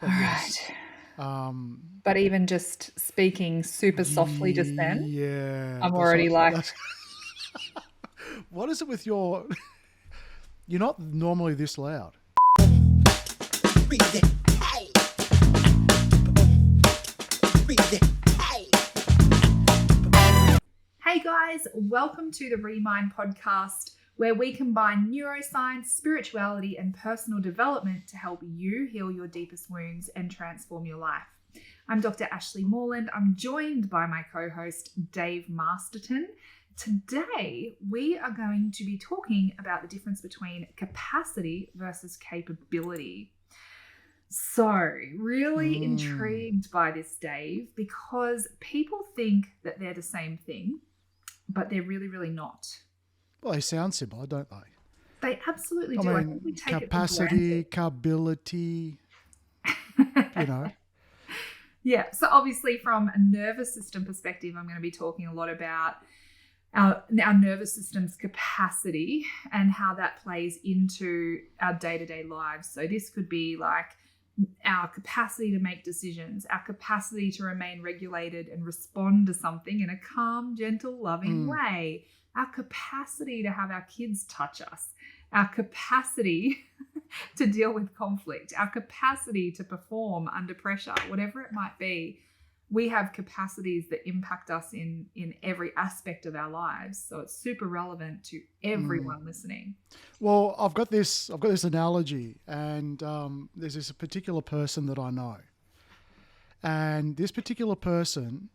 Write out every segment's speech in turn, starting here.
of this. But even just speaking super softly just then, Yeah, I'm that's already like, that's what is it with your? You're not normally this loud. hey guys, welcome to the Remind podcast, where we combine neuroscience, spirituality, and personal development to help you heal your deepest wounds and transform your life. I'm Dr. Ashleigh Moreland. I'm joined by my co-host, Dave Masterton. Today, we are going to be talking about the difference between capacity versus capability. So, really intrigued by this, Dave, because people think that they're the same thing, but they're really, really not. Well, they sound similar, don't they? They absolutely do. I think we take capacity, it for capability, granted. Yeah. So obviously from a nervous system perspective, I'm going to be talking a lot about our nervous system's capacity and how that plays into our day-to-day lives. So this could be like our capacity to make decisions, our capacity to remain regulated and respond to something in a calm, gentle, loving way, our capacity to have our kids touch us, our capacity to deal with conflict, our capacity to perform under pressure, whatever it might be. We have capacities that impact us in every aspect of our lives. So it's super relevant to everyone listening. Well, I've got this analogy, and there's this particular person that I know. And this particular person,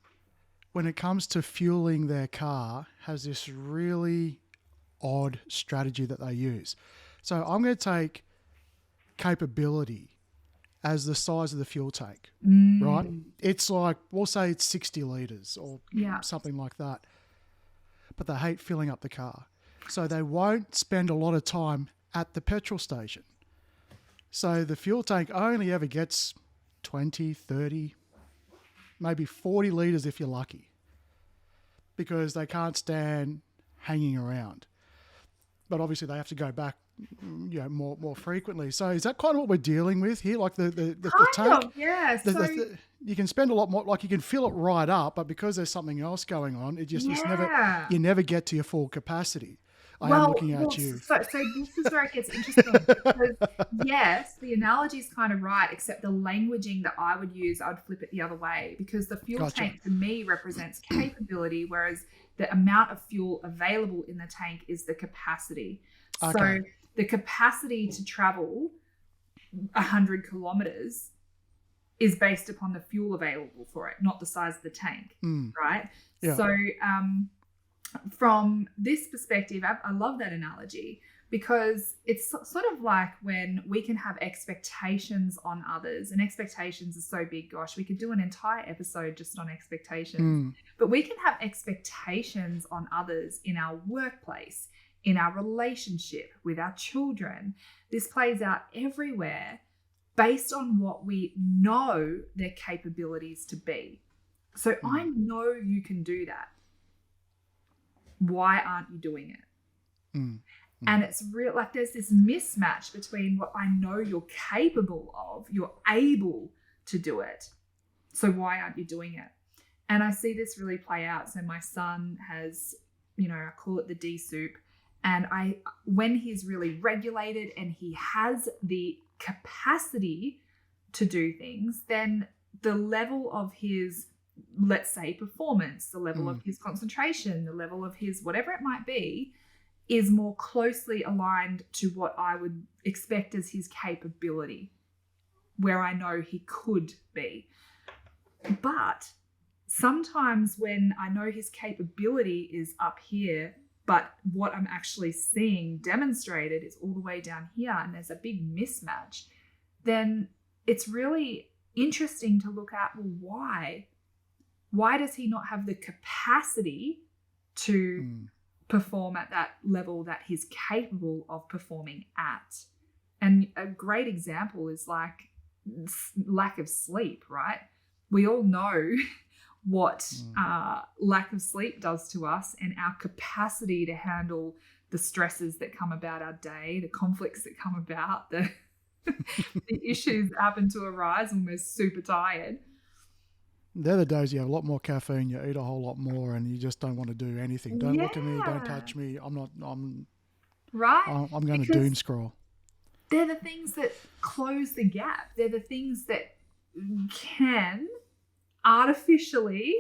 when it comes to fueling their car, has this really odd strategy that they use. So I'm going to take capability as the size of the fuel tank, right? It's like, we'll say it's 60 litres or something like that. But they hate filling up the car. So they won't spend a lot of time at the petrol station. So the fuel tank only ever gets 20, 30, maybe 40 litres if you're lucky, because they can't stand hanging around. But obviously they have to go back, more frequently. So is that kind of what we're dealing with here? Like the tank? Yeah. You can spend a lot more, like you can fill it right up, but because there's something else going on, you never get to your full capacity. I'm looking at you. So this is where it gets interesting, because yes, the analogy is kind of right, except the languaging that I would use, I would flip it the other way, because the fuel tank to me represents capability, whereas the amount of fuel available in the tank is the capacity. Okay. So the capacity to travel 100 kilometers is based upon the fuel available for it, not the size of the tank, right? Yeah. So from this perspective, I love that analogy, because it's sort of like when we can have expectations on others, and expectations are so big. Gosh, we could do an entire episode just on expectations, but we can have expectations on others in our workplace, in our relationship with our children. This plays out everywhere based on what we know their capabilities to be. So I know you can do that. Why aren't you doing it? And it's real, like there's this mismatch between what I know you're capable of, you're able to do it. So why aren't you doing it? And I see this really play out. So my son has, I call it the D soup. And when he's really regulated and he has the capacity to do things, then the level of his, let's say, performance, the level of his concentration, the level of his whatever it might be, is more closely aligned to what I would expect as his capability, where I know he could be. But sometimes when I know his capability is up here, but what I'm actually seeing demonstrated is all the way down here, and there's a big mismatch, then it's really interesting to look at, well, why? Why does he not have the capacity to perform at that level that he's capable of performing at? And a great example is like lack of sleep, right? We all know what lack of sleep does to us, and our capacity to handle the stresses that come about our day, the conflicts that come about, the the issues happen to arise when we're super tired. They're the days you have a lot more caffeine, you eat a whole lot more, and you just don't want to do anything. Don't look at me, don't touch me. I'm Right? going to Because doom scroll. they're the things that close the gap. They're the things that can artificially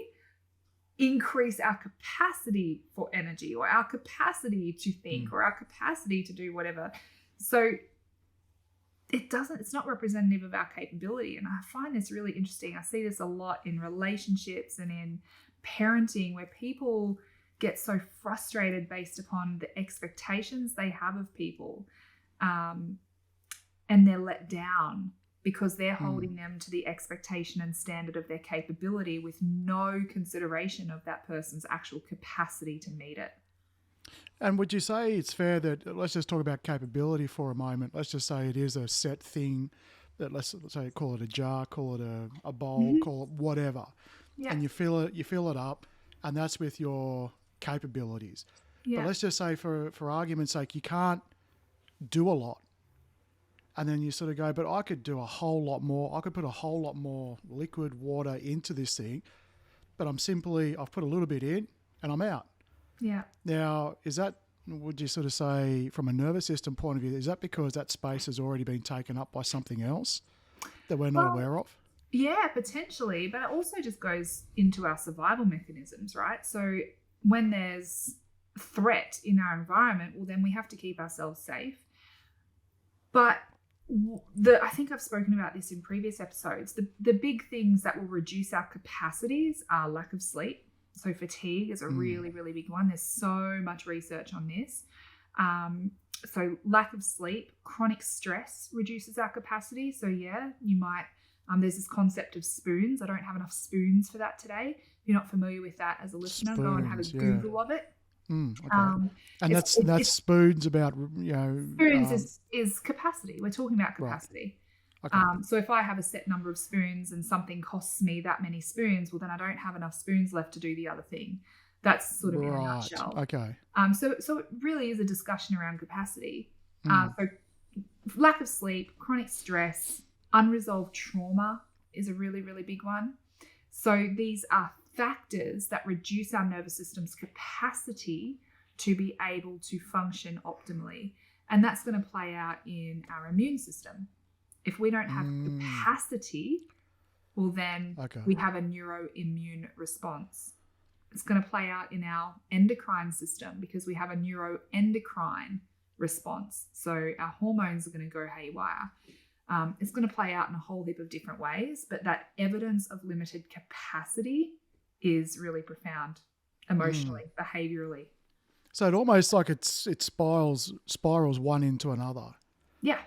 increase our capacity for energy, or our capacity to think, or our capacity to do whatever. So it's not representative of our capability. And I find this really interesting. I see this a lot in relationships and in parenting, where people get so frustrated based upon the expectations they have of people, and they're let down because they're holding them to the expectation and standard of their capability with no consideration of that person's actual capacity to meet it. And would you say it's fair that, let's just talk about capability for a moment. Let's just say it is a set thing that, let's say, call it a jar, call it a bowl, call it whatever. Yeah. And you fill it up, and that's with your capabilities. Yeah. But let's just say, for argument's sake, you can't do a lot. And then you sort of go, but I could do a whole lot more. I could put a whole lot more liquid water into this thing, but I've put a little bit in and I'm out. Yeah. Now, would you sort of say, from a nervous system point of view, is that because that space has already been taken up by something else that we're not aware of? Yeah, potentially. But it also just goes into our survival mechanisms, right? So when there's threat in our environment, well, then we have to keep ourselves safe. But I think I've spoken about this in previous episodes. The big things that will reduce our capacities are lack of sleep. So fatigue is a really, really big one. There's so much research on this. So lack of sleep, chronic stress reduces our capacity. So yeah, you might, there's this concept of spoons. I don't have enough spoons for that today. If you're not familiar with that as a listener, go and have a Google of it. Okay. And that's spoons about, spoons is capacity. We're talking about capacity. Right. Okay. So if I have a set number of spoons and something costs me that many spoons, well, then I don't have enough spoons left to do the other thing. That's sort of in a nutshell. Okay. So it really is a discussion around capacity. So lack of sleep, chronic stress, unresolved trauma is a really, really big one. So these are factors that reduce our nervous system's capacity to be able to function optimally. And that's going to play out in our immune system. If we don't have capacity, well, then we have a neuroimmune response. It's going to play out in our endocrine system because we have a neuroendocrine response. So our hormones are going to go haywire. It's going to play out in a whole heap of different ways, but that evidence of limited capacity is really profound emotionally, behaviorally. So it almost like it spirals one into another. Yeah.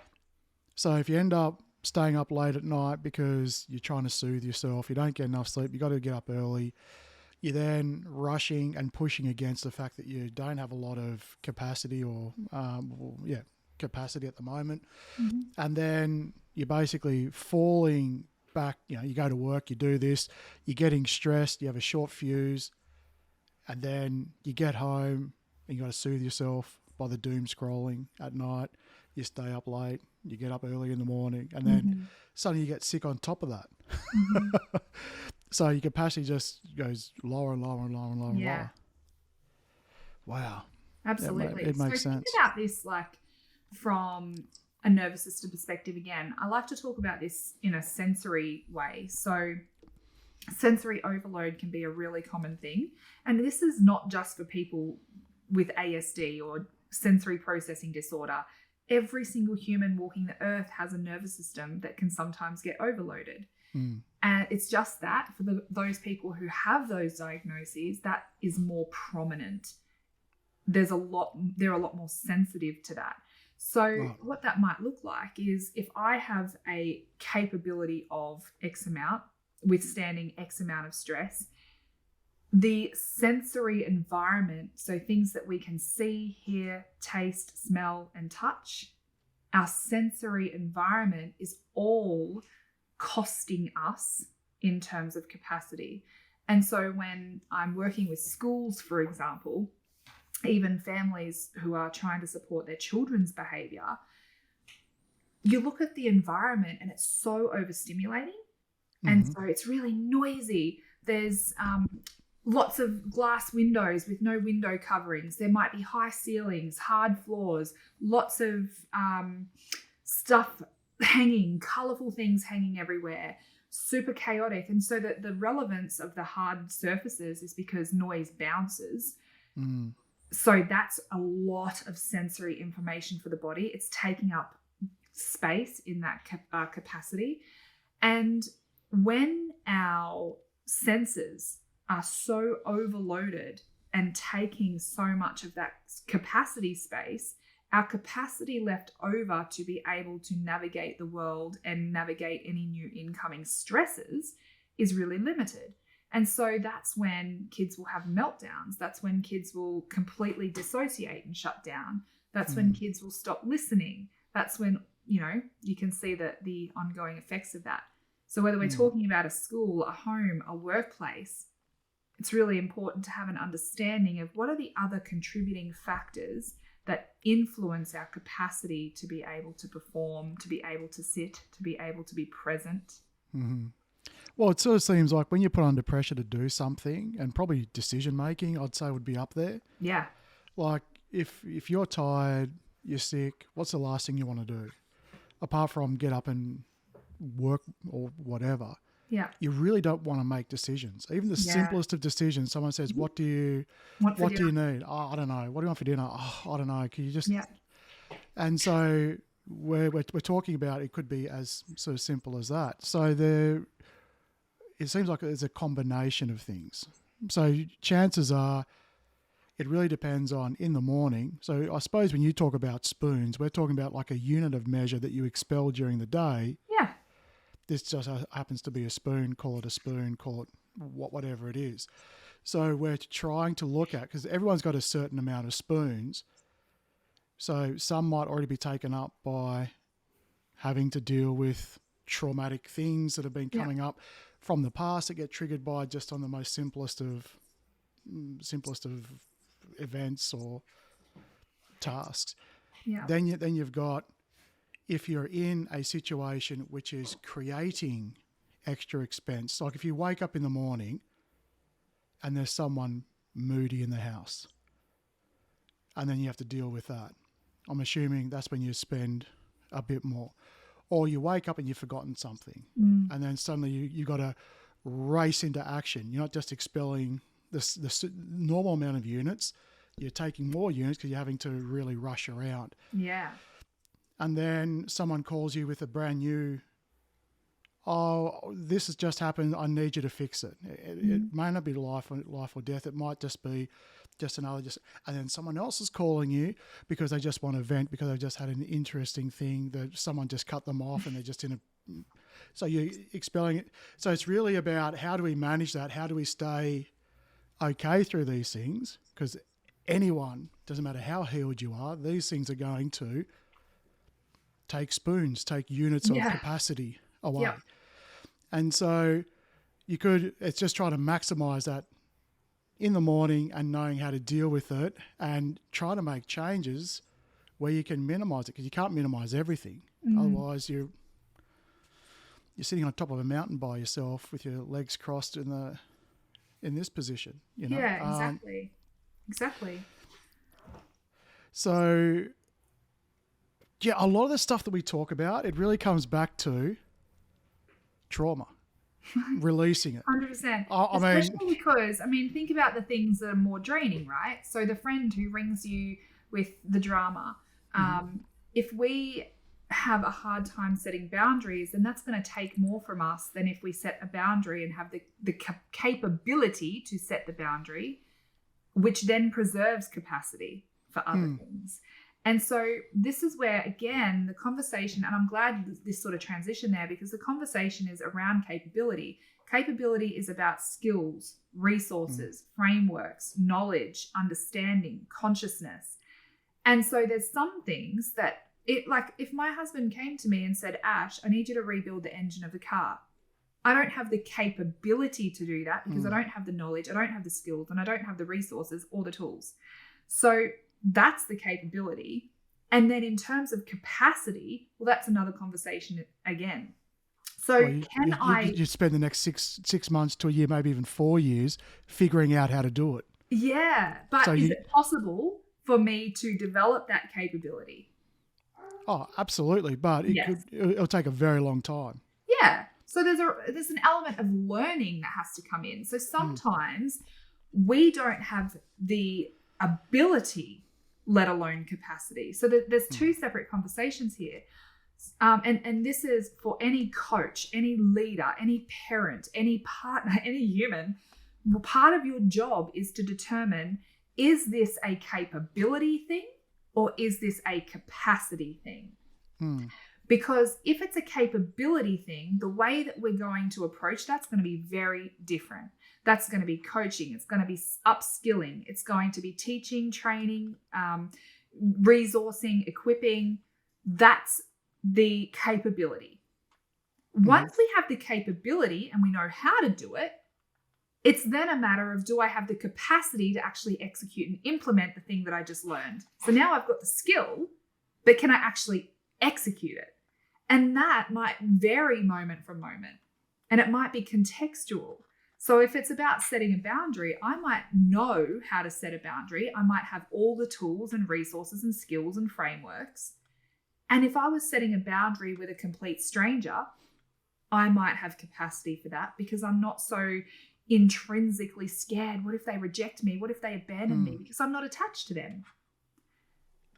So if you end up staying up late at night because you're trying to soothe yourself, you don't get enough sleep, you got to get up early, you're then rushing and pushing against the fact that you don't have a lot of capacity capacity at the moment. And then you're basically falling back, you go to work, you do this, you're getting stressed, you have a short fuse, and then you get home and you got to soothe yourself by the doom scrolling at night. You stay up late, you get up early in the morning, and then suddenly you get sick on top of that. So your capacity just goes lower and lower and lower and lower and lower. Wow. Absolutely. It makes sense. Think about this like from a nervous system perspective again. I like to talk about this in a sensory way. So sensory overload can be a really common thing. And this is not just for people with ASD or sensory processing disorder. Every single human walking the earth has a nervous system that can sometimes get overloaded. And it's just that for those people who have those diagnoses, that is more prominent. They're a lot more sensitive to that. So what that might look like is if I have a capability of X amount, withstanding X amount of stress, the sensory environment, so things that we can see, hear, taste, smell, and touch, our sensory environment is all costing us in terms of capacity. And so when I'm working with schools, for example, even families who are trying to support their children's behavior, you look at the environment and it's so overstimulating. And so it's really noisy. There's lots of glass windows with no window coverings. There might be high ceilings, hard floors, lots of stuff hanging, colourful things hanging everywhere, super chaotic. And so that the relevance of the hard surfaces is because noise bounces. So that's a lot of sensory information for the body. It's taking up space in that capacity. And when our senses are so overloaded and taking so much of that capacity space, our capacity left over to be able to navigate the world and navigate any new incoming stresses is really limited. And so that's when kids will have meltdowns. That's when kids will completely dissociate and shut down. That's when kids will stop listening. That's when, you can see the ongoing effects of that. So whether we're talking about a school, a home, a workplace, it's really important to have an understanding of what are the other contributing factors that influence our capacity to be able to perform, to be able to sit, to be able to be present. Well, it sort of seems like when you're put under pressure to do something, and probably decision making, I'd say would be up there. Yeah. Like if you're tired, you're sick, what's the last thing you want to do? Apart from get up and work or whatever. Yeah. You really don't want to make decisions. Even the simplest of decisions, someone says, what do you need? Oh, I don't know. What do you want for dinner? Oh, I don't know. Can you just... Yeah. And so we're talking about, it could be as sort of simple as that. So it seems like there's a combination of things. So chances are it really depends on in the morning. So I suppose when you talk about spoons, we're talking about like a unit of measure that you expel during the day. Yeah. This just happens to be a spoon, call it whatever it is. So we're trying to look at, because everyone's got a certain amount of spoons. So some might already be taken up by having to deal with traumatic things that have been coming up from the past that get triggered by just on the most simplest of events or tasks. Yeah. Then you've got, if you're in a situation which is creating extra expense, like if you wake up in the morning and there's someone moody in the house and then you have to deal with that, I'm assuming that's when you spend a bit more. Or you wake up and you've forgotten something and then suddenly you got to race into action. You're not just expelling the normal amount of units, you're taking more units because you're having to really rush around. Yeah. And then someone calls you with a brand new, oh, this has just happened, I need you to fix it. It may not be life or death. It might just be and then someone else is calling you because they just want to vent because they've just had an interesting thing that someone just cut them off and they're just so you're expelling it. So it's really about how do we manage that? How do we stay okay through these things? Because anyone, doesn't matter how healed you are, these things are going to take units of capacity away. Yep. And so it's just trying to maximize that in the morning and knowing how to deal with it and try to make changes where you can minimize it, because you can't minimize everything. Otherwise you're sitting on top of a mountain by yourself with your legs crossed in this position, Yeah, exactly. So yeah, a lot of the stuff that we talk about, it really comes back to trauma, releasing it. 100%. Especially because, think about the things that are more draining, right? So the friend who rings you with the drama, if we have a hard time setting boundaries, then that's going to take more from us than if we set a boundary and have the capability to set the boundary, which then preserves capacity for other things. And so this is where, again, the conversation, and I'm glad this sort of transition there, because the conversation is around capability. Capability is about skills, resources, frameworks, knowledge, understanding, consciousness. And so there's some things that, if my husband came to me and said, Ash, I need you to rebuild the engine of the car. I don't have the capability to do that because I don't have the knowledge, I don't have the skills, and I don't have the resources or the tools. So that's the capability. And then in terms of capacity, well, that's another conversation again. So you spend the next six months to a year, maybe even 4 years, figuring out how to do it. Yeah, but is it possible for me to develop that capability? Oh, absolutely, but it'll take a very long time. Yeah. So there's an element of learning that has to come in. So sometimes we don't have the ability, let alone capacity. So there's two separate conversations here. And this is for any coach, any leader, any parent, any partner, any human. Part of your job is to determine, is this a capability thing or is this a capacity thing? Because if it's a capability thing, the way that we're going to approach that's going to be very different. That's going to be coaching. It's going to be upskilling. It's going to be teaching, training, resourcing, equipping. That's the capability. Once we have the capability and we know how to do it, it's then a matter of, do I have the capacity to actually execute and implement the thing that I just learned? So now I've got the skill, but can I actually execute it? And that might vary moment from moment, and it might be contextual. So if it's about setting a boundary, I might know how to set a boundary. I might have all the tools and resources and skills and frameworks. And if I was setting a boundary with a complete stranger, I might have capacity for that because I'm not so intrinsically scared. What if they reject me? What if they abandon me? Because I'm not attached to them.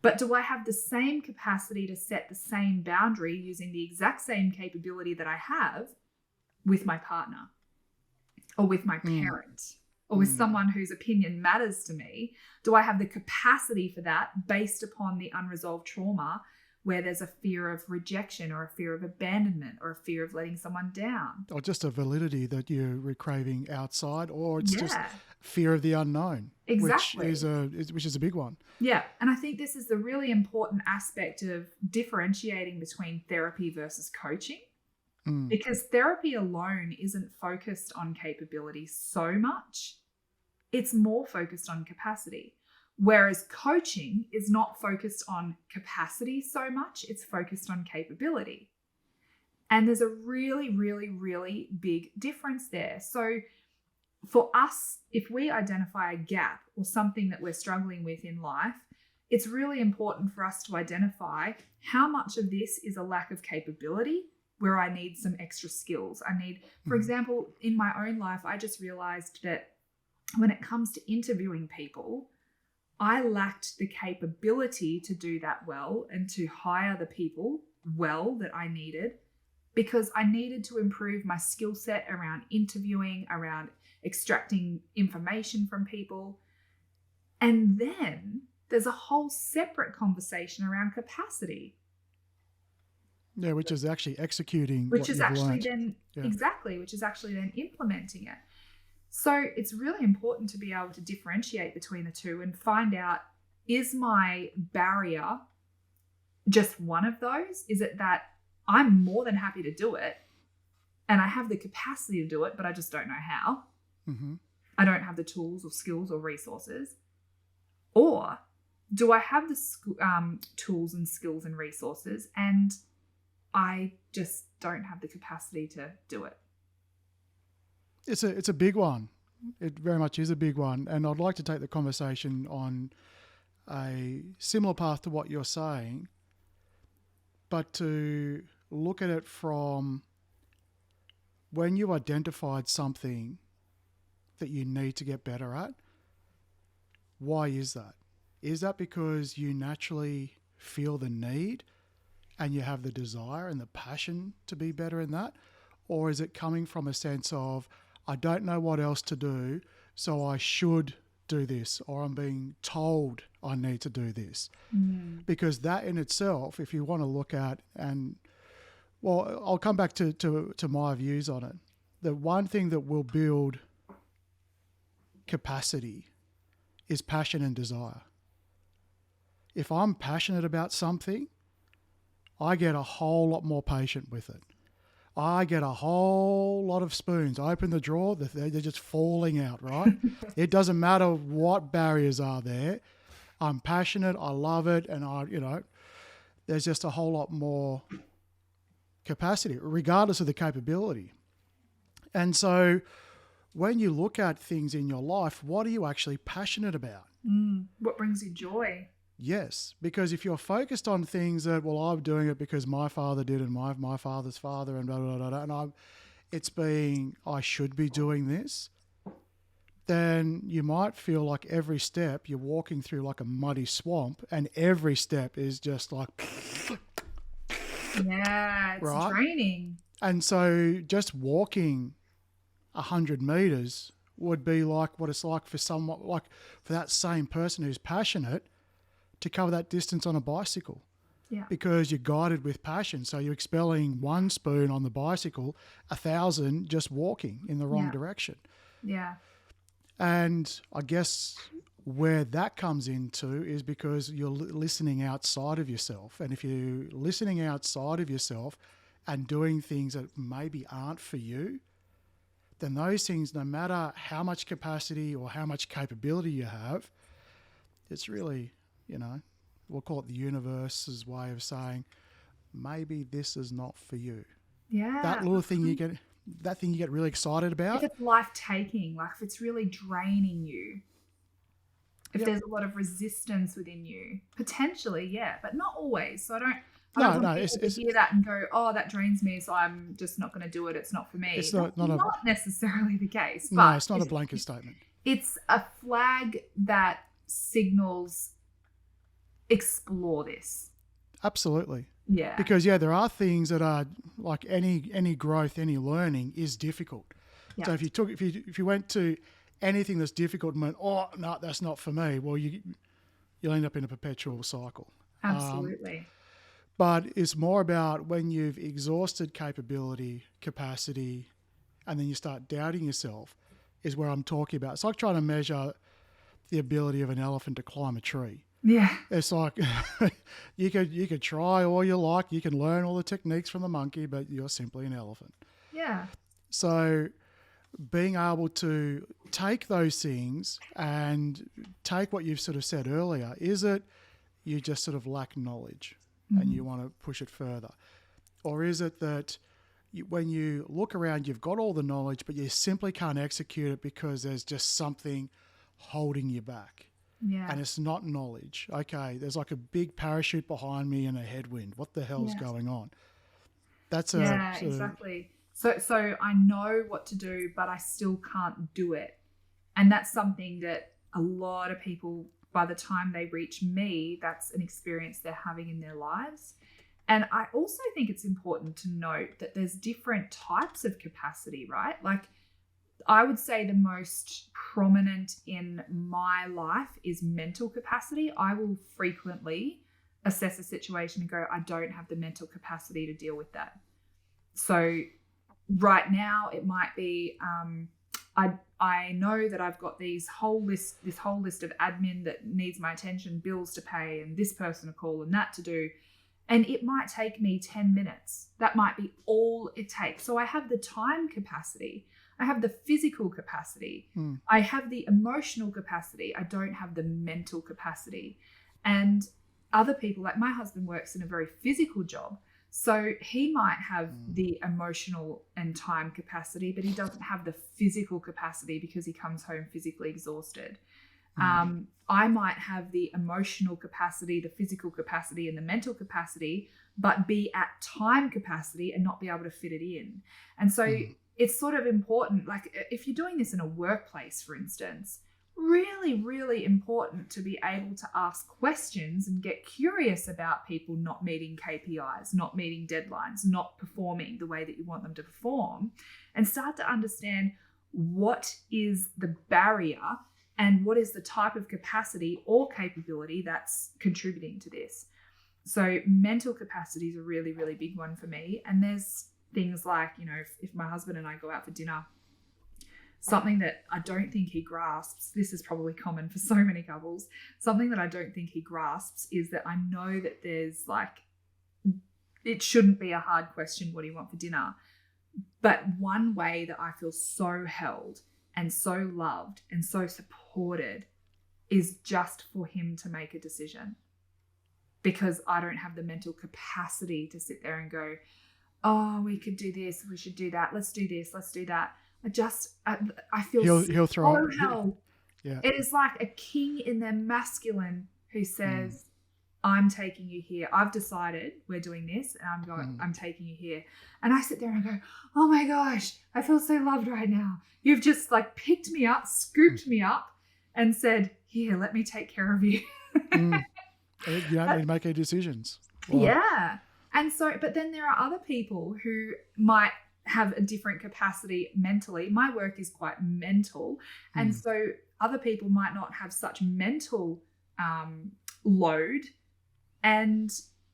But do I have the same capacity to set the same boundary using the exact same capability that I have with my partner or with my parent or with someone whose opinion matters to me? Do I have the capacity for that based upon the unresolved trauma where there's a fear of rejection or a fear of abandonment or a fear of letting someone down? Or just a validity that you're craving outside, or it's just fear of the unknown. Exactly. Which is a big one. Yeah. And I think this is the really important aspect of differentiating between therapy versus coaching, because therapy alone isn't focused on capability so much. It's more focused on capacity. Whereas coaching is not focused on capacity so much, it's focused on capability. And there's a really, really, really big difference there. So for us, if we identify a gap or something that we're struggling with in life, it's really important for us to identify how much of this is a lack of capability where I need some extra skills. I need, for example, in my own life, I just realized that when it comes to interviewing people, I lacked the capability to do that well and to hire the people well that I needed, because I needed to improve my skill set around interviewing, around extracting information from people. And then there's a whole separate conversation around capacity. Yeah, which is actually executing which what is you've actually learned. then exactly, which is actually then implementing it. So it's really important to be able to differentiate between the two and find out, is my barrier just one of those? Is it that I'm more than happy to do it and I have the capacity to do it, but I just don't know how? I don't have the tools or skills or resources. Or do I have the tools and skills and resources and I just don't have the capacity to do it? It's a big one. It very much is a big one. And I'd like to take the conversation on a similar path to what you're saying, but to look at it from when you identified something that you need to get better at. Why is that? Is that because you naturally feel the need and you have the desire and the passion to be better in that? Or is it coming from a sense of, I don't know what else to do, so I should do this, or I'm being told I need to do this? Because that in itself, if you want to look at, and well, I'll come back to my views on it. The one thing that will build capacity is passion and desire. If I'm passionate about something, I get a whole lot more patient with it. I get a whole lot of spoons. I open the drawer, they're just falling out, right? It doesn't matter what barriers are there. I'm passionate, I love it, and there's just a whole lot more capacity, regardless of the capability. And so when you look at things in your life, what are you actually passionate about? What brings you joy? Yes, because if you're focused on things that, well, I'm doing it because my father did and my father's father and blah, blah, blah, blah, and I should be doing this, then you might feel like every step you're walking through like a muddy swamp, and every step is just like, yeah, it's right? draining. And so just walking 100 meters would be like what it's like for someone, like for that same person who's passionate to cover that distance on a bicycle. Yeah. Because you're guided with passion. So you're expelling 1 spoon on the bicycle, 1,000 just walking in the wrong direction. Yeah. And I guess where that comes into is because you're listening outside of yourself. And if you're listening outside of yourself and doing things that maybe aren't for you, then those things, no matter how much capacity or how much capability you have, it's really, we'll call it the universe's way of saying, maybe this is not for you. Yeah. That little thing you get really excited about. If it's life-taking, like if it's really draining you, if there's a lot of resistance within you, potentially, yeah, but not always. So I don't want people to hear that and go, oh, that drains me, so I'm just not going to do it. It's not for me. It's not necessarily the case. But no, it's not a blanket statement. It's a flag that signals explore this. Absolutely. Yeah. Because there are things that are like any growth, any learning is difficult. Yeah. So if you went to anything that's difficult and went, oh no, that's not for me, well you'll end up in a perpetual cycle. Absolutely. But it's more about when you've exhausted capacity, and then you start doubting yourself, is where I'm talking about. It's like trying to measure the ability of an elephant to climb a tree. Yeah. It's like you could try all you like, you can learn all the techniques from the monkey, but you're simply an elephant. Yeah. So being able to take those things and take what you've sort of said earlier, is it you just sort of lack knowledge and you want to push it further? Or is it that when you look around, you've got all the knowledge, but you simply can't execute it because there's just something holding you back? Yeah. And it's not knowledge. Okay, there's like a big parachute behind me and a headwind. What the hell's going on? That's exactly. So I know what to do, but I still can't do it. And that's something that a lot of people, by the time they reach me, that's an experience they're having in their lives. And I also think it's important to note that there's different types of capacity, right? Like I would say the most prominent in my life is mental capacity. I will frequently assess a situation and go, I don't have the mental capacity to deal with that. So right now it might be, I know that I've got this whole list of admin that needs my attention, bills to pay, and this person to call and that to do. And it might take me 10 minutes. That might be all it takes. So I have the time capacity. I have the physical capacity. I have the emotional capacity. I don't have the mental capacity. And other people, like my husband works in a very physical job. So he might have the emotional and time capacity, but he doesn't have the physical capacity because he comes home physically exhausted. I might have the emotional capacity, the physical capacity, and the mental capacity, but be at time capacity and not be able to fit it in. And so it's sort of important, like if you're doing this in a workplace, for instance, really, really important to be able to ask questions and get curious about people not meeting KPIs, not meeting deadlines, not performing the way that you want them to perform, and start to understand what is the barrier and what is the type of capacity or capability that's contributing to this. So mental capacity is a really, really big one for me. And there's things like, if my husband and I go out for dinner, something that I don't think he grasps, this is probably common for so many couples, something that I don't think he grasps is that I know that there's it shouldn't be a hard question, what do you want for dinner? But one way that I feel so held and so loved and so supported is just for him to make a decision. because I don't have the mental capacity to sit there and go, oh, we could do this, we should do that, let's do this, let's do that. I feel He'll throw so hell. Yeah. It is like a king in their masculine who says, I'm taking you here. I've decided we're doing this, and I'm taking you here. And I sit there and go, oh my gosh, I feel so loved right now. You've just like picked me up, scooped me up, and said, here, let me take care of you. You don't need to make any decisions. Wow. Yeah. And so, but then there are other people who might have a different capacity mentally. My work is quite mental. And so other people might not have such mental load, and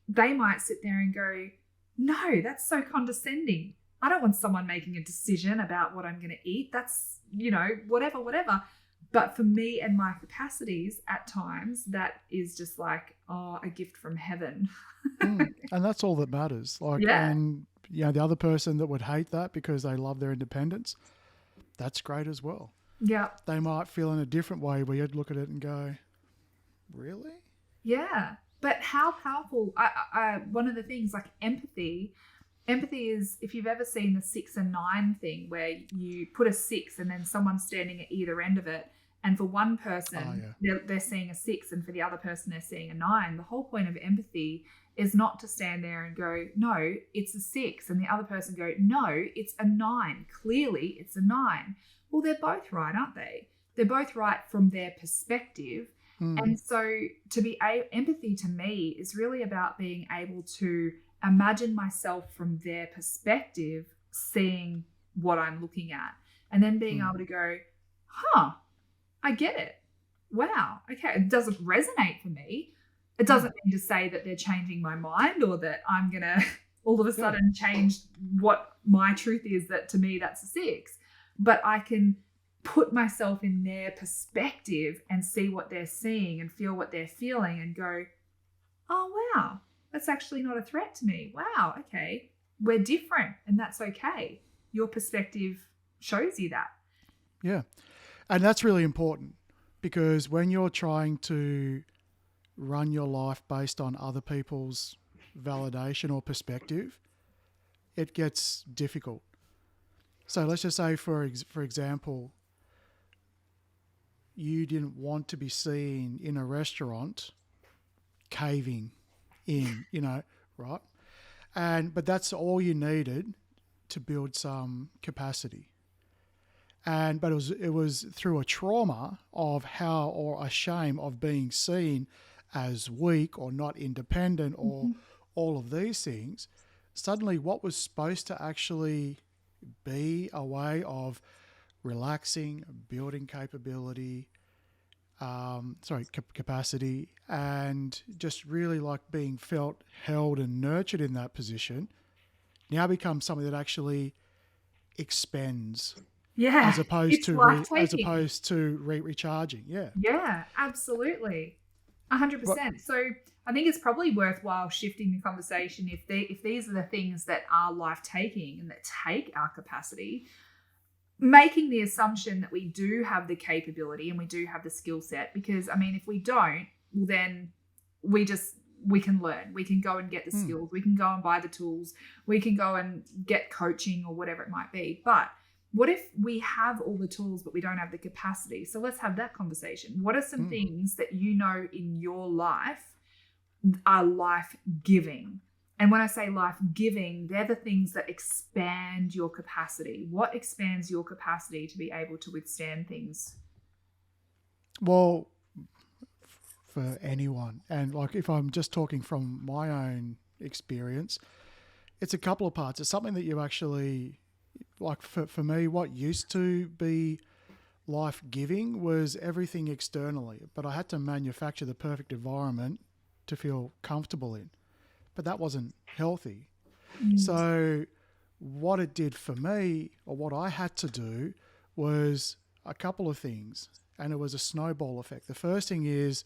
they might sit there and go, no, that's so condescending. I don't want someone making a decision about what I'm going to eat. That's, whatever. But for me and my capacities at times, that is just like, a gift from heaven. And that's all that matters. And the other person that would hate that because they love their independence, that's great as well. Yeah. They might feel in a different way where you'd look at it and go, really? Yeah. But how powerful, one of the things like empathy is, if you've ever seen the 6 and 9 thing where you put a 6 and then someone's standing at either end of it, and for one person, they're seeing a 6, and for the other person, they're seeing a 9. The whole point of empathy is not to stand there and go, no, it's a 6, and the other person go, no, it's a 9. Clearly, it's a 9. Well, they're both right, aren't they? They're both right from their perspective. And so empathy to me is really about being able to imagine myself from their perspective, seeing what I'm looking at, and then being able to go, I get it. Wow. Okay. It doesn't resonate for me. It doesn't mean to say that they're changing my mind or that I'm going to all of a sudden change what my truth is, that to me that's a 6. But I can put myself in their perspective and see what they're seeing and feel what they're feeling and go, oh, wow, that's actually not a threat to me. Wow. Okay. We're different, and that's okay. Your perspective shows you that. Yeah. And that's really important, because when you're trying to run your life based on other people's validation or perspective, it gets difficult. So let's just say, for example, you didn't want to be seen in a restaurant caving in, right? But that's all you needed to build some capacity. But it was through a trauma of or a shame of being seen as weak or not independent or all of these things. Suddenly what was supposed to actually be a way of relaxing, building capability, capacity, and just really like being felt, held and nurtured in that position, now becomes something that actually expends. Yeah. As opposed to recharging. Yeah. Yeah, absolutely. 100%. So I think it's probably worthwhile shifting the conversation if these are the things that are life-taking and that take our capacity, making the assumption that we do have the capability and we do have the skill set. Because, if we don't, well, then we can learn. We can go and get the skills. We can go and buy the tools. We can go and get coaching or whatever it might be. But what if we have all the tools, but we don't have the capacity? So let's have that conversation. What are some things that in your life are life-giving? And when I say life-giving, they're the things that expand your capacity. What expands your capacity to be able to withstand things? Well, for anyone, and like if I'm just talking from my own experience, it's a couple of parts. It's something that you actually... Like for me, what used to be life-giving was everything externally, but I had to manufacture the perfect environment to feel comfortable in. But that wasn't healthy. So what it did for me, or what I had to do, was a couple of things, and it was a snowball effect. The first thing is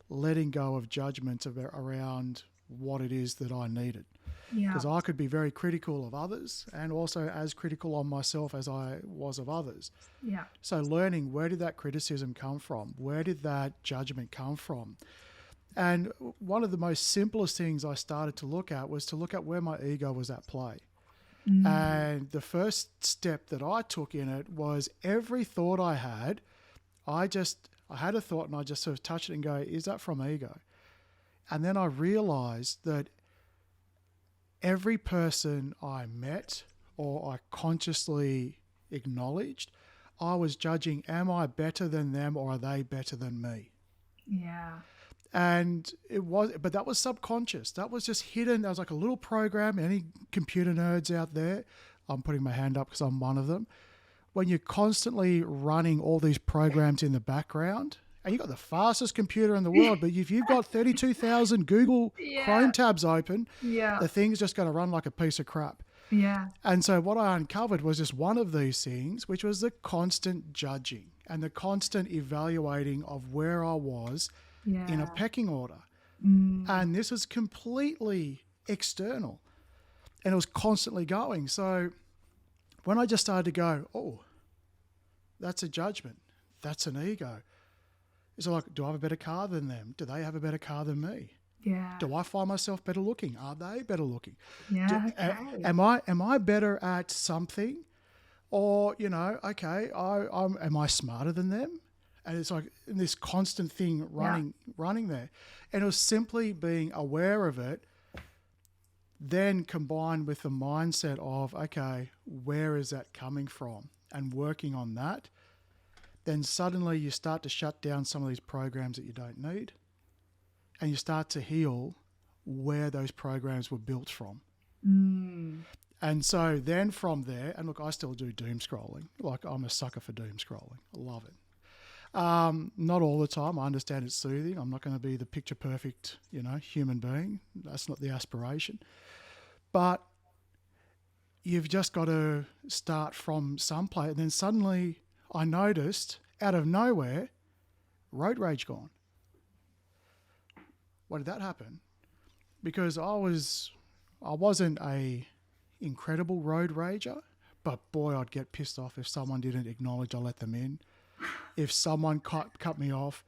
letting go of judgments around what it is that I needed. Because I could be very critical of others and also as critical on myself as I was of others. Yeah. So learning, where did that criticism come from? Where did that judgment come from? And one of the most simplest things I started to look at was to look at where my ego was at play. And the first step that I took in it was every thought I had, I had a thought and I just sort of touch it and go, is that from ego? And then I realized that every person I met or I consciously acknowledged, I was judging, am I better than them or are they better than me? Yeah. And but that was subconscious. That was just hidden. That was like a little program. Any computer nerds out there, I'm putting my hand up because I'm one of them. When you're constantly running all these programs in the background, and you've got the fastest computer in the world, but if you've got 32,000 Google Chrome tabs open, the thing's just going to run like a piece of crap. Yeah. And so what I uncovered was just one of these things, which was the constant judging and the constant evaluating of where I was in a pecking order. And this is completely external and it was constantly going. So when I just started to go, oh, that's a judgment. That's an ego. It's like, do I have a better car than them? Do they have a better car than me? Yeah. Do I find myself better looking? Are they better looking? Yeah. Am I better at something? Or, okay, am I smarter than them? And it's like this constant thing running there. And it was simply being aware of it, then combined with the mindset of, okay, where is that coming from? And working on that, then suddenly you start to shut down some of these programs that you don't need. And you start to heal where those programs were built from. And so then from there, and look, I still do doom scrolling. Like I'm a sucker for doom scrolling. I love it. Not all the time. I understand it's soothing. I'm not going to be the picture perfect, human being. That's not the aspiration. But you've just got to start from some place. And then suddenly I noticed out of nowhere, road rage gone. Why did that happen? Because I wasn't a incredible road rager, but boy, I'd get pissed off if someone didn't acknowledge I let them in. If someone cut me off,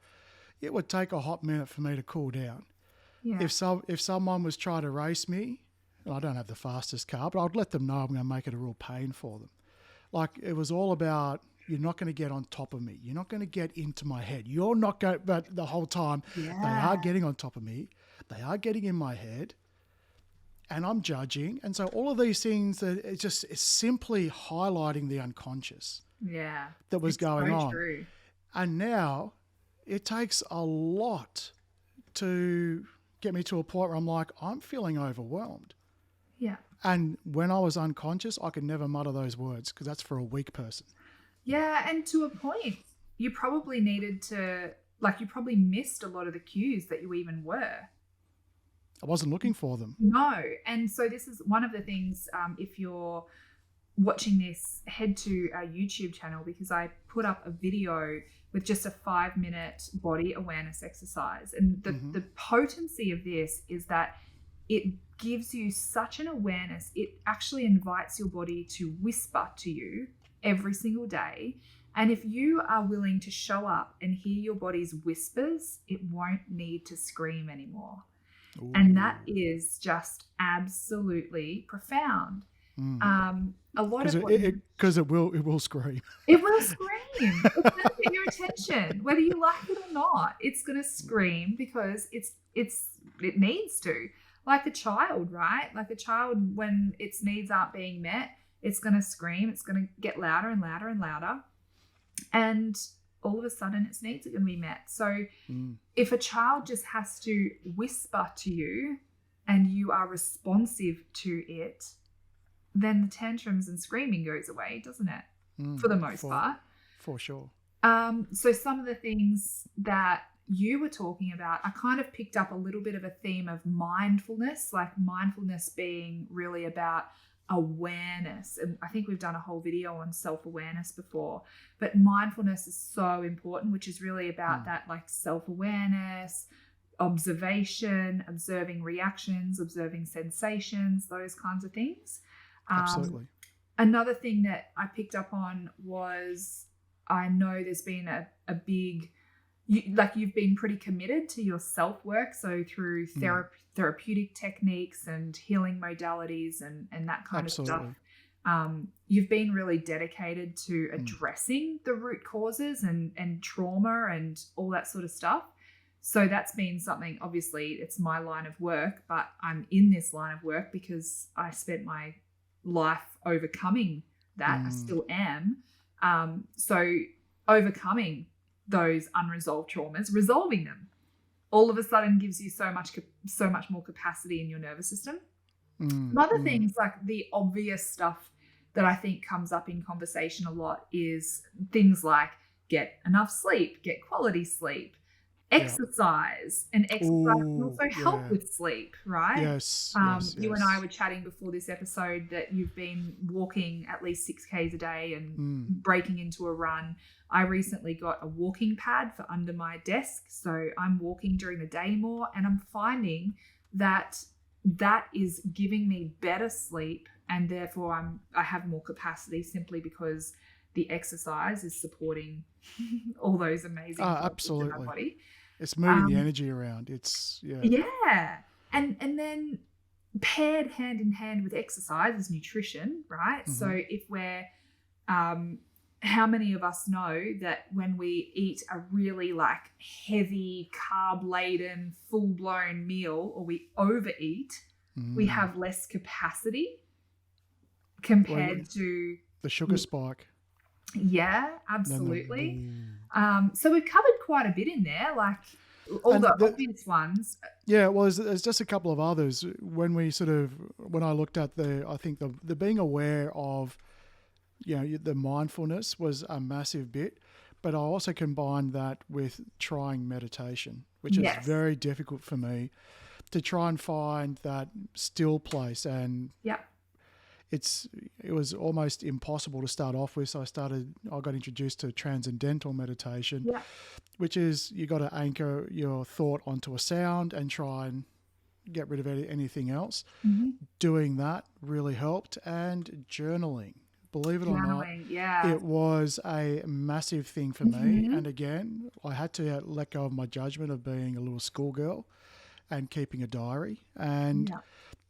it would take a hot minute for me to cool down. Yeah. If someone was trying to race me, and I don't have the fastest car, but I'd let them know I'm going to make it a real pain for them. Like it was all about, you're not going to get on top of me. You're not going to get into my head. You're not going, but the whole time they are getting on top of me. They are getting in my head and I'm judging. And so all of these things, it's simply highlighting the unconscious that was going on. True. And now it takes a lot to get me to a point where I'm like, I'm feeling overwhelmed. Yeah. And when I was unconscious, I could never mutter those words because that's for a weak person. Yeah. And to a point, you probably needed to, you probably missed a lot of the cues that you even were. I wasn't looking for them. No. And so this is one of the things, if you're watching this, head to our YouTube channel because I put up a video with just a 5-minute body awareness exercise. And the potency of this is that it gives you such an awareness. It actually invites your body to whisper to you every single day. And if you are willing to show up and hear your body's whispers, it won't need to scream anymore. Ooh. And that is just absolutely profound. A lot of because it will scream. It will scream. It's going to get your attention, whether you like it or not. It's going to scream because it needs to. Like a child, right? Like a child, when its needs aren't being met, it's going to scream. It's going to get louder and louder and louder, and all of a sudden, its needs are going to be met. So, if a child just has to whisper to you, and you are responsive to it, then the tantrums and screaming goes away, doesn't it? For the most part. For sure. So some of the things that you were talking about, I kind of picked up a little bit of a theme of mindfulness, like mindfulness being really about awareness. And I think we've done a whole video on self-awareness before, but mindfulness is so important, which is really about that like self-awareness, observation, observing reactions, observing sensations, those kinds of things. Absolutely. Another thing that I picked up on was, I know there's been a big, you've been pretty committed to your self-work, so through therapeutic techniques and healing modalities and that kind Absolutely. of stuff. You've been really dedicated to addressing the root causes and trauma and all that sort of stuff. So that's been something, obviously it's my line of work, but I'm in this line of work because I spent my life overcoming that. I still am. So overcoming those unresolved traumas, resolving them, all of a sudden gives you so much more capacity in your nervous system. Other things, like the obvious stuff that I think comes up in conversation a lot, is things like get enough sleep, get quality sleep, exercise, and exercise can also help with sleep, right? Yes, you and I were chatting before this episode that you've been walking at least 6Ks a day and breaking into a run. I recently got a walking pad for under my desk, so I'm walking during the day more, and I'm finding that is giving me better sleep, and therefore I have more capacity simply because the exercise is supporting all those amazing absolutely in my body. It's moving the energy around. It's and then paired hand in hand with exercise is nutrition, right? So if we're how many of us know that when we eat a really like heavy carb laden full blown meal, or we overeat, we have less capacity compared to the sugar spike. Yeah, absolutely. So we've covered quite a bit in there, like all the obvious ones. Yeah, well, there's just a couple of others. When I looked at I think the being aware of, the mindfulness was a massive bit, but I also combined that with trying meditation, which is very difficult for me to try and find that still place. And it was almost impossible to start off with. So I got introduced to transcendental meditation, which is you got to anchor your thought onto a sound and try and get rid of anything else. Doing that really helped, and journaling. Believe it or not, it was a massive thing for me. And again, I had to let go of my judgment of being a little schoolgirl and keeping a diary and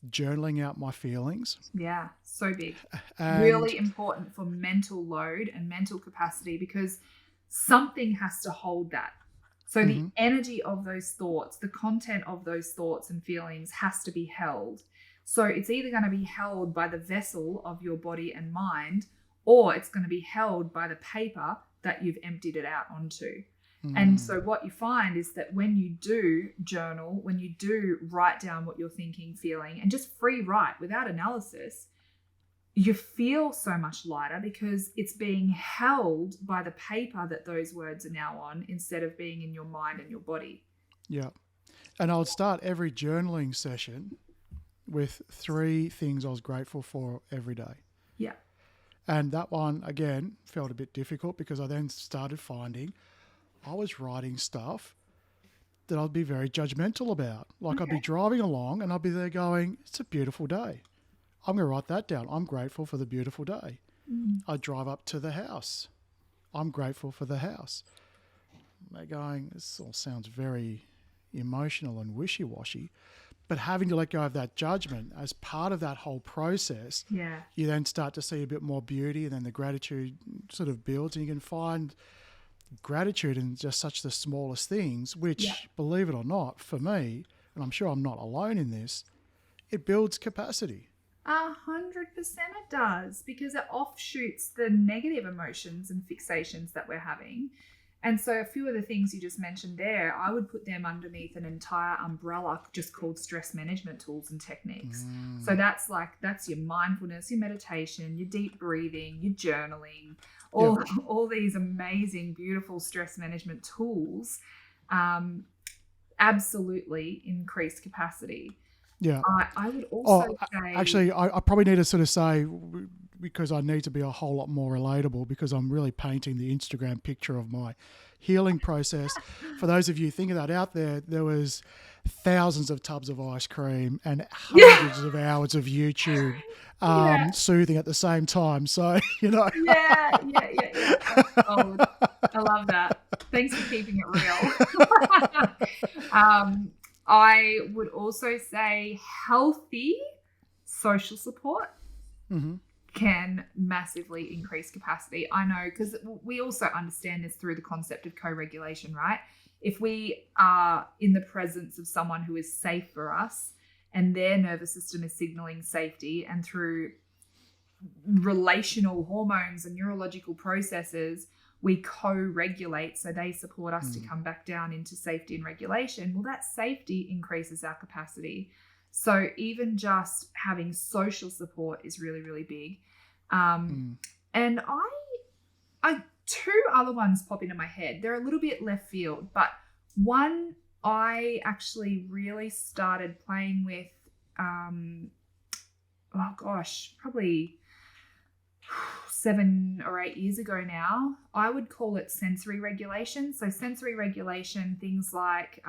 journaling out my feelings. Yeah, so big. Really important for mental load and mental capacity, because something has to hold that. So the energy of those thoughts, the content of those thoughts and feelings has to be held. So it's either going to be held by the vessel of your body and mind, or it's going to be held by the paper that you've emptied it out onto. And so what you find is that when you do journal, when you do write down what you're thinking, feeling, and just free write without analysis, you feel so much lighter because it's being held by the paper that those words are now on, instead of being in your mind and your body. Yeah. And I would start every journaling session with 3 things I was grateful for every day. Yeah. And that one, again, felt a bit difficult because I then started finding I was writing stuff that I'd be very judgmental about. Like I'd be driving along and I'd be there going, it's a beautiful day. I'm going to write that down. I'm grateful for the beautiful day. I'd drive up to the house. I'm grateful for the house. They're going, this all sounds very emotional and wishy-washy. But having to let go of that judgment as part of that whole process, you then start to see a bit more beauty, and then the gratitude sort of builds, and you can find gratitude in just such the smallest things, which, believe it or not, for me, and I'm sure I'm not alone in this, it builds capacity. 100% it does, because it offshoots the negative emotions and fixations that we're having. And so a few of the things you just mentioned there, I would put them underneath an entire umbrella just called stress management tools and techniques. So that's your mindfulness, your meditation, your deep breathing, your journaling, all these amazing, beautiful stress management tools absolutely increase capacity. Yeah. I would also say... Actually, I probably need to sort of say, because I need to be a whole lot more relatable, because I'm really painting the Instagram picture of my healing process. For those of you thinking that out there, there was thousands of tubs of ice cream and hundreds of hours of YouTube soothing at the same time. So, Yeah. Oh, I love that. Thanks for keeping it real. I would also say healthy social support can massively increase capacity. I know, because we also understand this through the concept of co-regulation, right? If we are in the presence of someone who is safe for us and their nervous system is signaling safety, and through relational hormones and neurological processes, we co-regulate, so they support us to come back down into safety and regulation. Well, that safety increases our capacity. So even just having social support is really, really big. And I two other ones pop into my head. They're a little bit left field, but one I actually really started playing with, probably 7 or 8 years ago now. I would call it sensory regulation. So sensory regulation, things like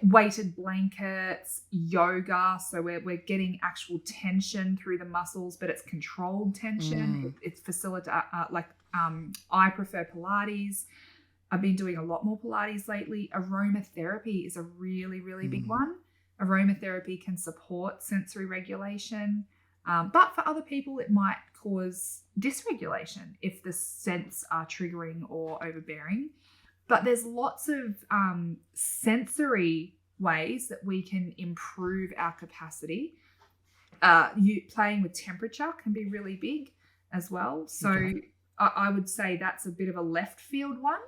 weighted blankets, yoga. So we're getting actual tension through the muscles, but it's controlled tension. It's I prefer Pilates. I've been doing a lot more Pilates lately. Aromatherapy is a really, really big one. Aromatherapy can support sensory regulation. But for other people, it might cause dysregulation if the scents are triggering or overbearing. But there's lots of sensory ways that we can improve our capacity. Playing with temperature can be really big as well. So I would say that's a bit of a left field one.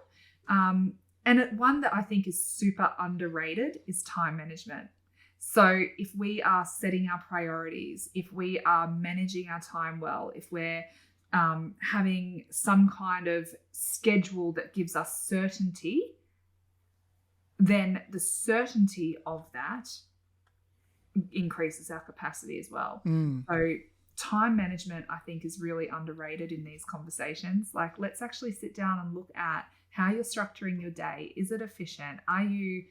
And one that I think is super underrated is time management. So if we are setting our priorities, if we are managing our time well, if we're having some kind of schedule that gives us certainty, then the certainty of that increases our capacity as well. So time management, I think, is really underrated in these conversations. Like, let's actually sit down and look at how you're structuring your day. Is it efficient? Are you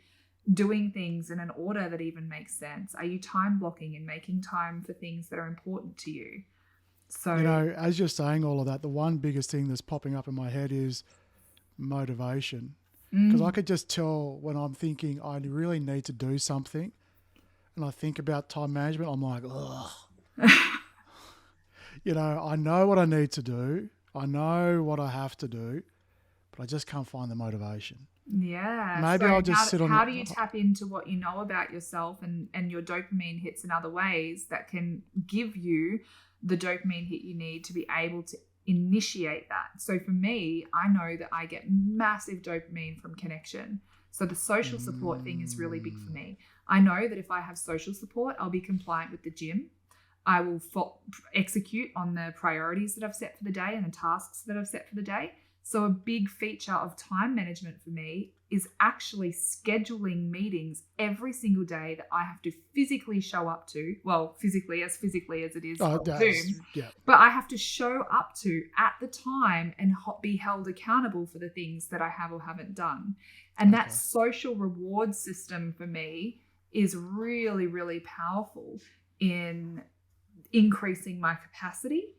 doing things in an order that even makes sense? Are you time blocking and making time for things that are important to you? So, as you're saying all of that, the one biggest thing that's popping up in my head is motivation. Because I could just tell when I'm thinking I really need to do something and I think about time management, I'm like, ugh. I know what I need to do. I know what I have to do, but I just can't find the motivation. Yeah. Maybe so I'll just sit on. How do you tap into what you know about yourself and your dopamine hits in other ways that can give you the dopamine hit you need to be able to initiate that? So for me, I know that I get massive dopamine from connection. So the social support thing is really big for me. I know that if I have social support, I'll be compliant with the gym. I will execute on the priorities that I've set for the day and the tasks that I've set for the day. So a big feature of time management for me is actually scheduling meetings every single day that I have to physically show up to. Well, physically as it is on Zoom. Yeah. But I have to show up to at the time and be held accountable for the things that I have or haven't done. And that social reward system for me is really, really powerful in increasing my capacity,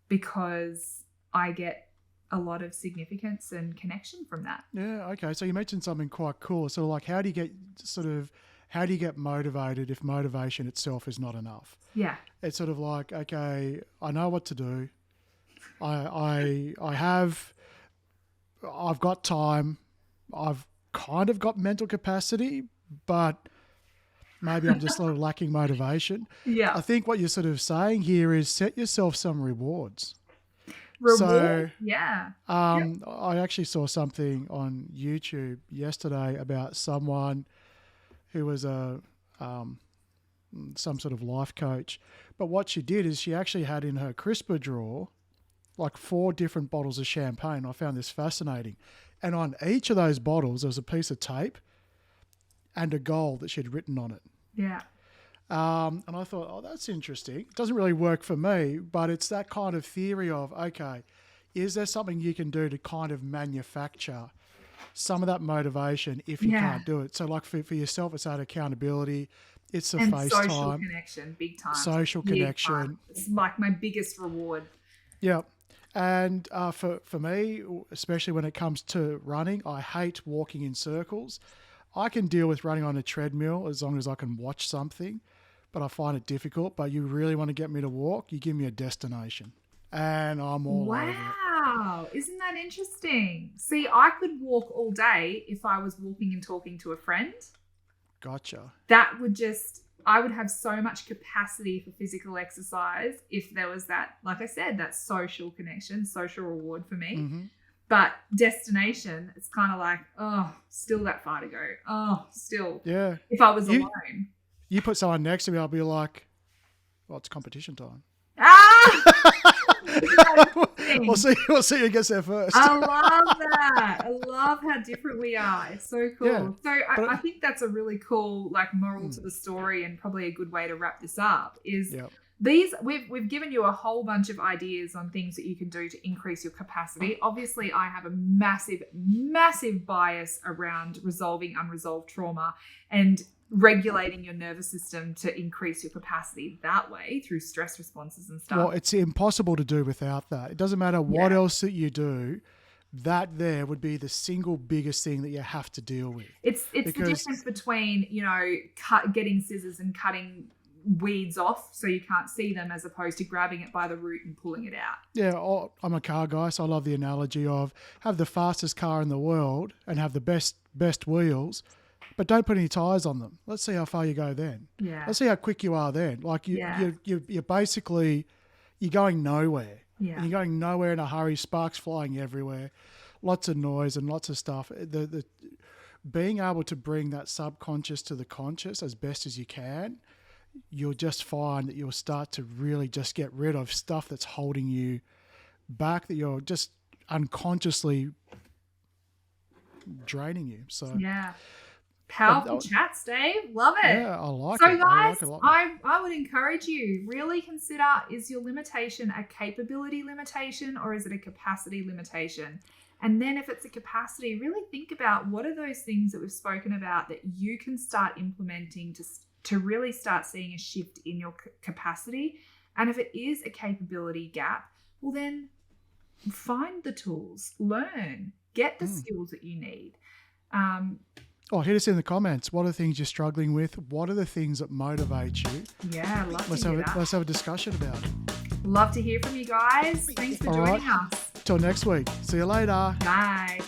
because I get a lot of significance and connection from that. Yeah. Okay. So you mentioned something quite cool. So like, how do you get motivated if motivation itself is not enough? Yeah. It's sort of like, okay, I know what to do. I've got time. I've kind of got mental capacity, but maybe I'm just sort of lacking motivation. Yeah. I think what you're sort of saying here is set yourself some rewards. Yeah. I actually saw something on YouTube yesterday about someone who was some sort of life coach. But what she did is she actually had in her crisper drawer like 4 different bottles of champagne. I found this fascinating. And on each of those bottles, there was a piece of tape and a goal that she'd written on it. Yeah. And I thought, oh, that's interesting. It doesn't really work for me, but it's that kind of theory of, okay, is there something you can do to kind of manufacture some of that motivation if you can't do it? So like for yourself, it's that accountability. It's the FaceTime. Social connection, big time. Social connection. It's like my biggest reward. Yeah. And for me, especially when it comes to running, I hate walking in circles. I can deal with running on a treadmill as long as I can watch something, but I find it difficult. But you really want to get me to walk, you give me a destination, and I'm all over it. Wow, isn't that interesting? See, I could walk all day if I was walking and talking to a friend. Gotcha. I would have so much capacity for physical exercise if there was that, like I said, that social connection, social reward for me. Mm-hmm. But destination, it's kind of like, oh, still that far to go. Oh, still. Yeah. If I was alone. You put someone next to me, I'll be like, well, it's competition time. Ah! We'll see who gets there first. I love that. I love how different we are. It's so cool. Yeah, so I think that's a really cool moral to the story, and probably a good way to wrap this up is these we've given you a whole bunch of ideas on things that you can do to increase your capacity. Obviously, I have a massive bias around resolving unresolved trauma and regulating your nervous system to increase your capacity that way through stress responses and stuff. Well, it's impossible to do without that. It doesn't matter what else that you do. That there would be the single biggest thing that you have to deal with. It's the difference between, getting scissors and cutting weeds off so you can't see them, as opposed to grabbing it by the root and pulling it out. Yeah, I'm a car guy, so I love the analogy of have the fastest car in the world and have the best wheels, but don't put any tires on them. Let's see how far you go then. Yeah. Let's see how quick you are then. Like you're basically, you're going nowhere. Yeah. And you're going nowhere in a hurry, sparks flying everywhere, lots of noise and lots of stuff. The being able to bring that subconscious to the conscious as best as you can, you'll just find that you'll start to really just get rid of stuff that's holding you back, that you're just unconsciously draining you. So yeah. Powerful chats, Dave. Love it. Yeah, I like it. So guys, I would encourage you, really consider, is your limitation a capability limitation or is it a capacity limitation? And then if it's a capacity, really think about what are those things that we've spoken about that you can start implementing to really start seeing a shift in your capacity. And if it is a capability gap, well then find the tools, learn, get the skills that you need. Hit us in the comments. What are the things you're struggling with? What are the things that motivate you? Yeah, I'd love to hear that. Let's have a discussion about it. Love to hear from you guys. Thanks for joining us. Till next week. See you later. Bye.